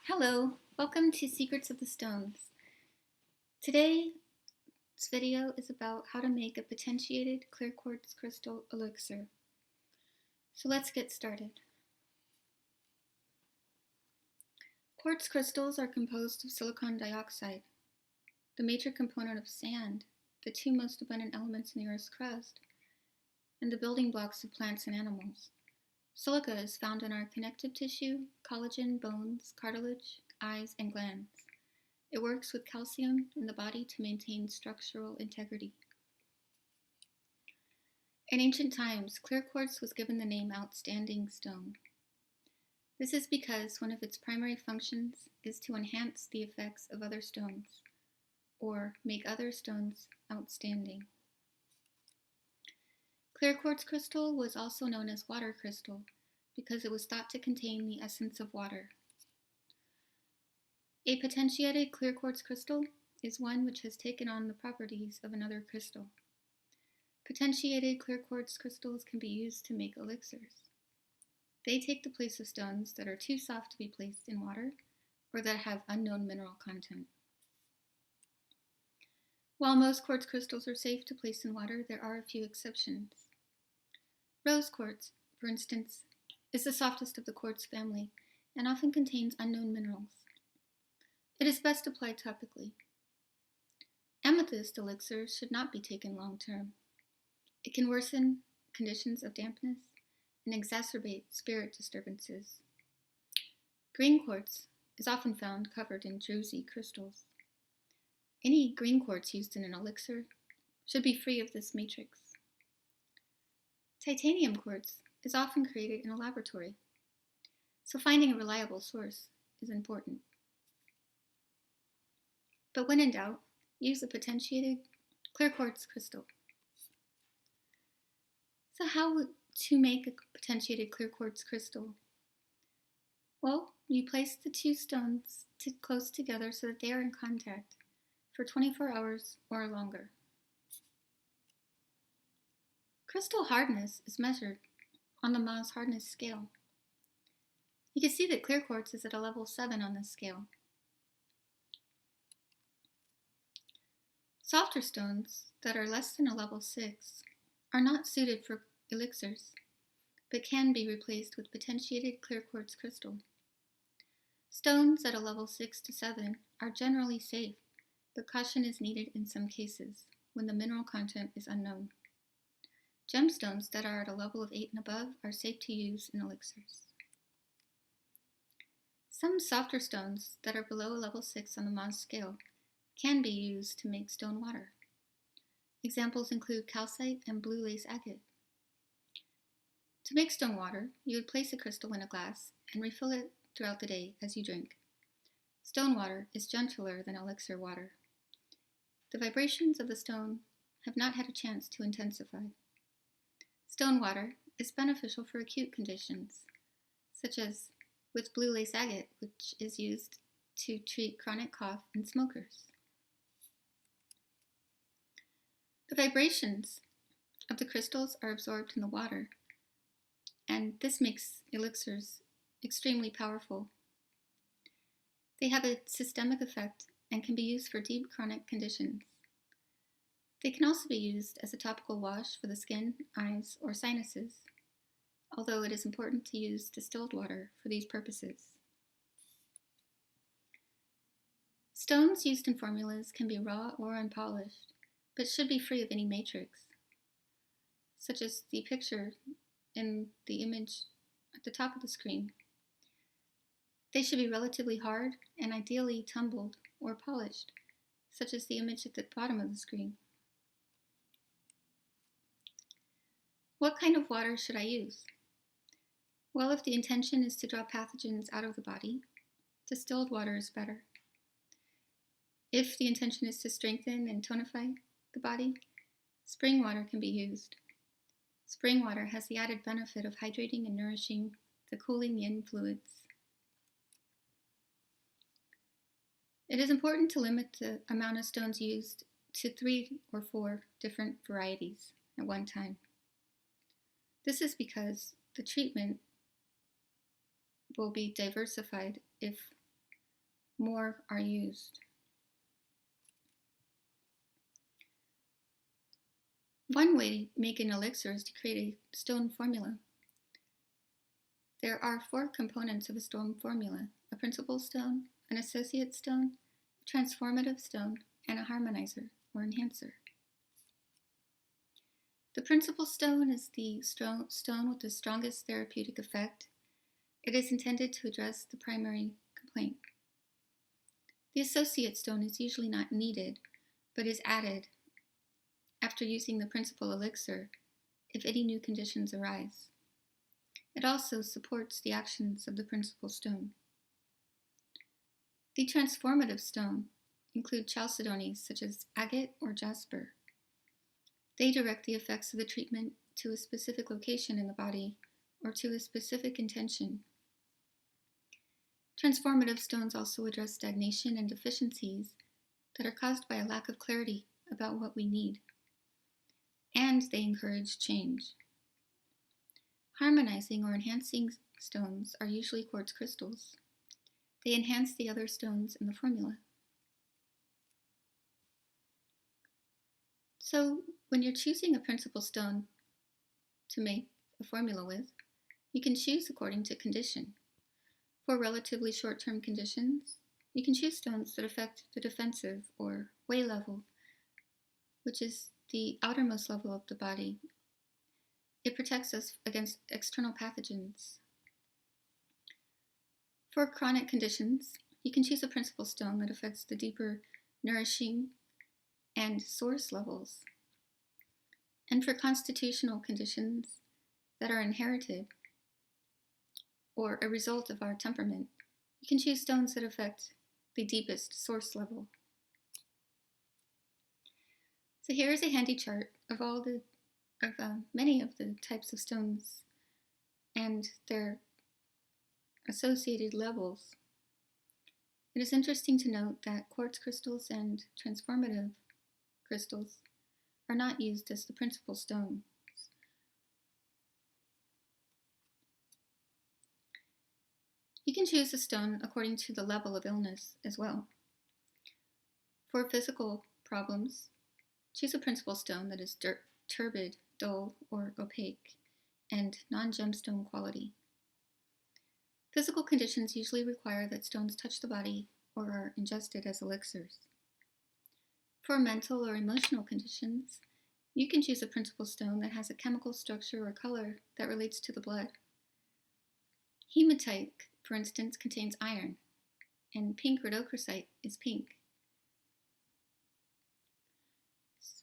Hello, welcome to Secrets of the Stones. Today's video is about how to make a potentiated clear quartz crystal elixir. So let's get started. Quartz crystals are composed of silicon dioxide, the major component of sand, the two most abundant elements in the Earth's crust, and the building blocks of plants and animals. Silica is found in our connective tissue, collagen, bones, cartilage, eyes, and glands. It works with calcium in the body to maintain structural integrity. In ancient times, clear quartz was given the name outstanding stone. This is because one of its primary functions is to enhance the effects of other stones, or make other stones outstanding. Clear quartz crystal was also known as water crystal because it was thought to contain the essence of water. A potentiated clear quartz crystal is one which has taken on the properties of another crystal. Potentiated clear quartz crystals can be used to make elixirs. They take the place of stones that are too soft to be placed in water or that have unknown mineral content. While most quartz crystals are safe to place in water, there are a few exceptions. Rose quartz, for instance, is the softest of the quartz family and often contains unknown minerals. It is best applied topically. Amethyst elixirs should not be taken long term. It can worsen conditions of dampness and exacerbate spirit disturbances. Green quartz is often found covered in druzy crystals. Any green quartz used in an elixir should be free of this matrix. Titanium quartz is often created in a laboratory, so finding a reliable source is important. But when in doubt, use a potentiated clear quartz crystal. So how to make a potentiated clear quartz crystal? Well, you place the two stones close together so that they are in contact for 24 hours or longer. Crystal hardness is measured on the Mohs hardness scale. You can see that clear quartz is at a level 7 on this scale. Softer stones that are less than a level 6 are not suited for elixirs, but can be replaced with potentiated clear quartz crystal. Stones at a level 6 to 7 are generally safe, but caution is needed in some cases when the mineral content is unknown. Gemstones that are at a level of 8 and above are safe to use in elixirs. Some softer stones that are below a level 6 on the Mohs scale can be used to make stone water. Examples include calcite and blue lace agate. To make stone water, you would place a crystal in a glass and refill it throughout the day as you drink. Stone water is gentler than elixir water. The vibrations of the stone have not had a chance to intensify. Stone water is beneficial for acute conditions, such as with blue lace agate, which is used to treat chronic cough in smokers. The vibrations of the crystals are absorbed in the water, and this makes elixirs extremely powerful. They have a systemic effect and can be used for deep chronic conditions. They can also be used as a topical wash for the skin, eyes, or sinuses, although it is important to use distilled water for these purposes. Stones used in formulas can be raw or unpolished, but should be free of any matrix, such as the picture in the image at the top of the screen. They should be relatively hard and ideally tumbled or polished, such as the image at the bottom of the screen. What kind of water should I use? Well, if the intention is to draw pathogens out of the body, distilled water is better. If the intention is to strengthen and tonify the body, spring water can be used. Spring water has the added benefit of hydrating and nourishing the cooling yin fluids. It is important to limit the amount of stones used to 3 or 4 different varieties at one time. This is because the treatment will be diversified if more are used. One way to make an elixir is to create a stone formula. There are 4 components of a stone formula: a principal stone, an associate stone, a transformative stone, and a harmonizer or enhancer. The principal stone is the stone with the strongest therapeutic effect. It is intended to address the primary complaint. The associate stone is usually not needed, but is added after using the principal elixir if any new conditions arise. It also supports the actions of the principal stone. The transformative stone include chalcedonies such as agate or jasper. They direct the effects of the treatment to a specific location in the body or to a specific intention. Transformative stones also address stagnation and deficiencies that are caused by a lack of clarity about what we need, and they encourage change. Harmonizing or enhancing stones are usually quartz crystals. They enhance the other stones in the formula. So, when you're choosing a principal stone to make a formula with, you can choose according to condition. For relatively short-term conditions, you can choose stones that affect the defensive or way level, which is the outermost level of the body. It protects us against external pathogens. For chronic conditions, you can choose a principal stone that affects the deeper nourishing and source levels. And for constitutional conditions that are inherited or a result of our temperament, you can choose stones that affect the deepest source level. So here is a handy chart of many of the types of stones and their associated levels. It is interesting to note that quartz crystals and transformative crystals are not used as the principal stones. You can choose a stone according to the level of illness as well. For physical problems, choose a principal stone that is turbid, dull, or opaque, and non-gemstone quality. Physical conditions usually require that stones touch the body or are ingested as elixirs. For mental or emotional conditions, you can choose a principal stone that has a chemical structure or color that relates to the blood. Hematite, for instance, contains iron, and pink rhodochrosite is pink.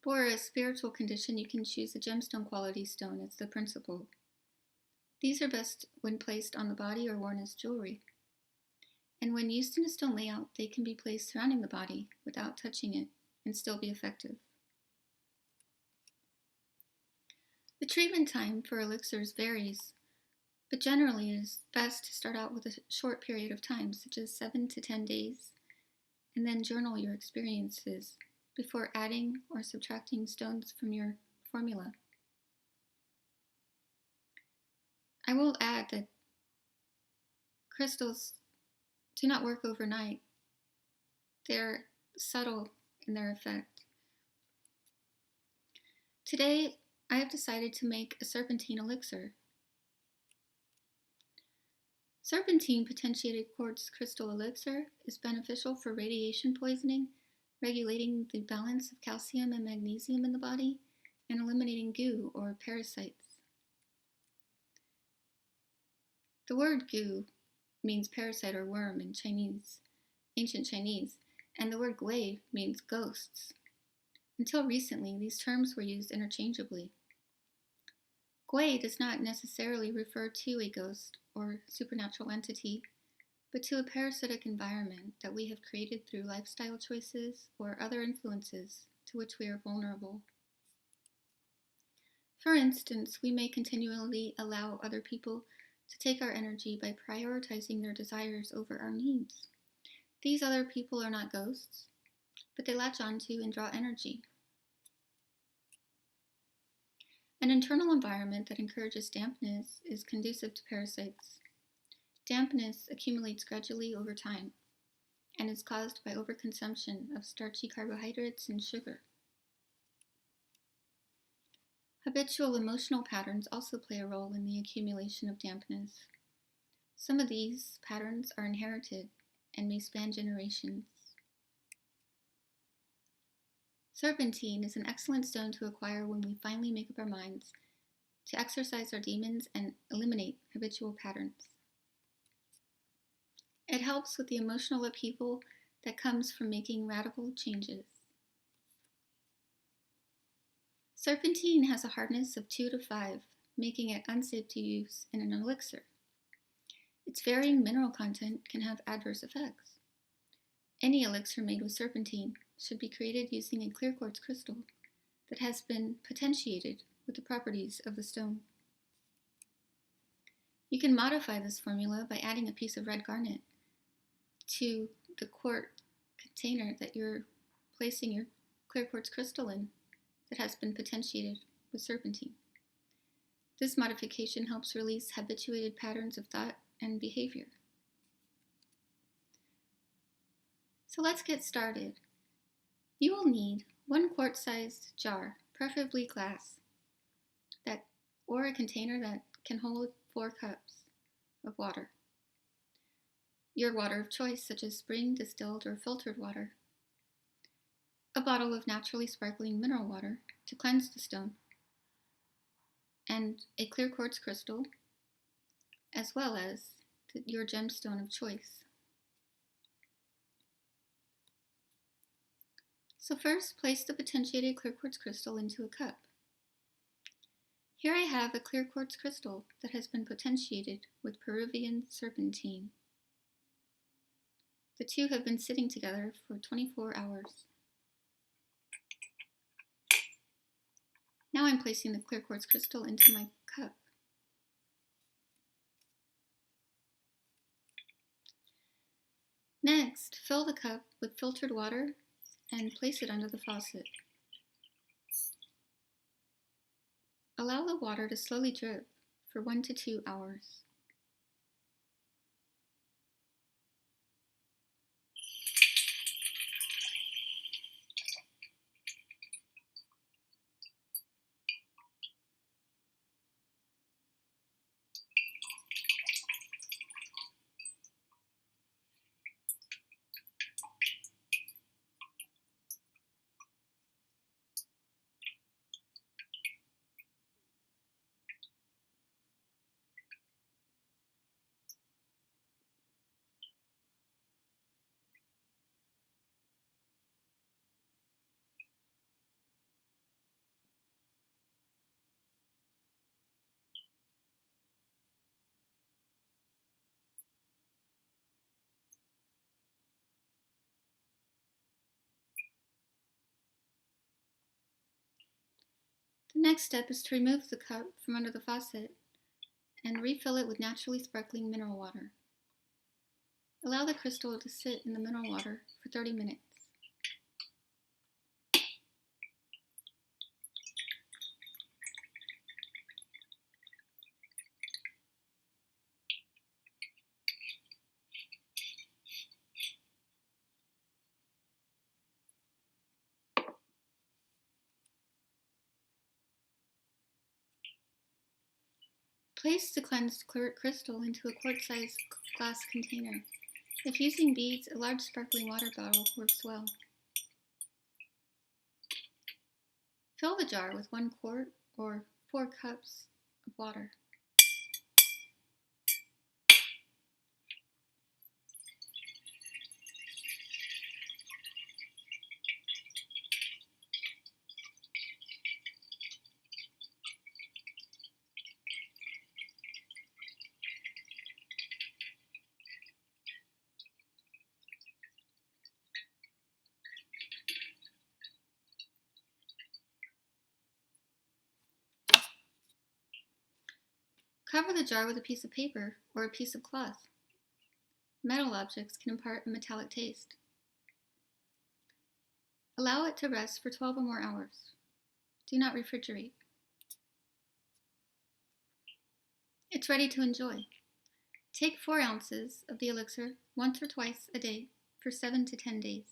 For a spiritual condition, you can choose a gemstone quality stone as the principal. These are best when placed on the body or worn as jewelry. And when used in a stone layout, they can be placed surrounding the body without touching it and still be effective. The treatment time for elixirs varies, but generally it is best to start out with a short period of time, such as 7 to 10 days, and then journal your experiences before adding or subtracting stones from your formula. I will add that crystals do not work overnight. They're subtle in their effect. Today, I have decided to make a serpentine elixir. Serpentine potentiated quartz crystal elixir is beneficial for radiation poisoning, regulating the balance of calcium and magnesium in the body, and eliminating goo or parasites. The word goo means parasite or worm in Chinese, ancient Chinese, and the word gui means ghosts. Until recently, these terms were used interchangeably. Gui does not necessarily refer to a ghost or supernatural entity, but to a parasitic environment that we have created through lifestyle choices or other influences to which we are vulnerable. For instance, we may continually allow other people to take our energy by prioritizing their desires over our needs. These other people are not ghosts, but they latch onto and draw energy. An internal environment that encourages dampness is conducive to parasites. Dampness accumulates gradually over time. and is caused by overconsumption of starchy carbohydrates and sugar. Habitual emotional patterns also play a role in the accumulation of dampness. Some of these patterns are inherited and may span generations. Serpentine is an excellent stone to acquire when we finally make up our minds to exorcise our demons and eliminate habitual patterns. It helps with the emotional upheaval that comes from making radical changes. Serpentine has a hardness of 2 to 5, making it unsafe to use in an elixir. Its varying mineral content can have adverse effects. Any elixir made with serpentine should be created using a clear quartz crystal that has been potentiated with the properties of the stone. You can modify this formula by adding a piece of red garnet to the quart container that you're placing your clear quartz crystal in that has been potentiated with serpentine. This modification helps release habituated patterns of thought and behavior. So let's get started. You will need 1 quart-sized jar, preferably glass, or a container that can hold 4 cups of water. Your water of choice, such as spring, distilled, or filtered water. A bottle of naturally sparkling mineral water to cleanse the stone, and a clear quartz crystal, as well as your gemstone of choice. So first, place the potentiated clear quartz crystal into a cup. Here I have a clear quartz crystal that has been potentiated with Peruvian serpentine. The two have been sitting together for 24 hours. Now I'm placing the clear quartz crystal into my cup. Next, fill the cup with filtered water and place it under the faucet. Allow the water to slowly drip for 1 to 2 hours. The next step is to remove the cup from under the faucet and refill it with naturally sparkling mineral water. Allow the crystal to sit in the mineral water for 30 minutes. Place the cleansed crystal into a quart-sized glass container. If using beads, a large sparkling water bottle works well. Fill the jar with 1 quart or 4 cups of water. Cover the jar with a piece of paper or a piece of cloth. Metal objects can impart a metallic taste. Allow it to rest for 12 or more hours. Do not refrigerate. It's ready to enjoy. Take 4 ounces of the elixir once or twice a day for 7 to 10 days.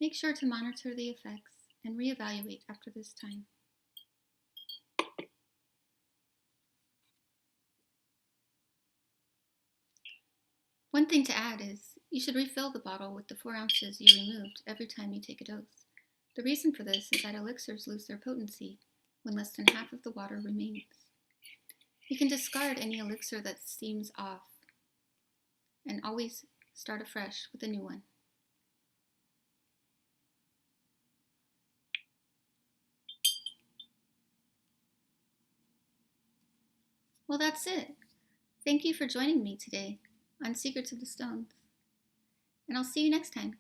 Make sure to monitor the effects and reevaluate after this time. One thing to add is you should refill the bottle with the 4 ounces you removed every time you take a dose. The reason for this is that elixirs lose their potency when less than half of the water remains. You can discard any elixir that seems off and always start afresh with a new one. Well, that's it. Thank you for joining me today on Secrets of the Stones, and I'll see you next time.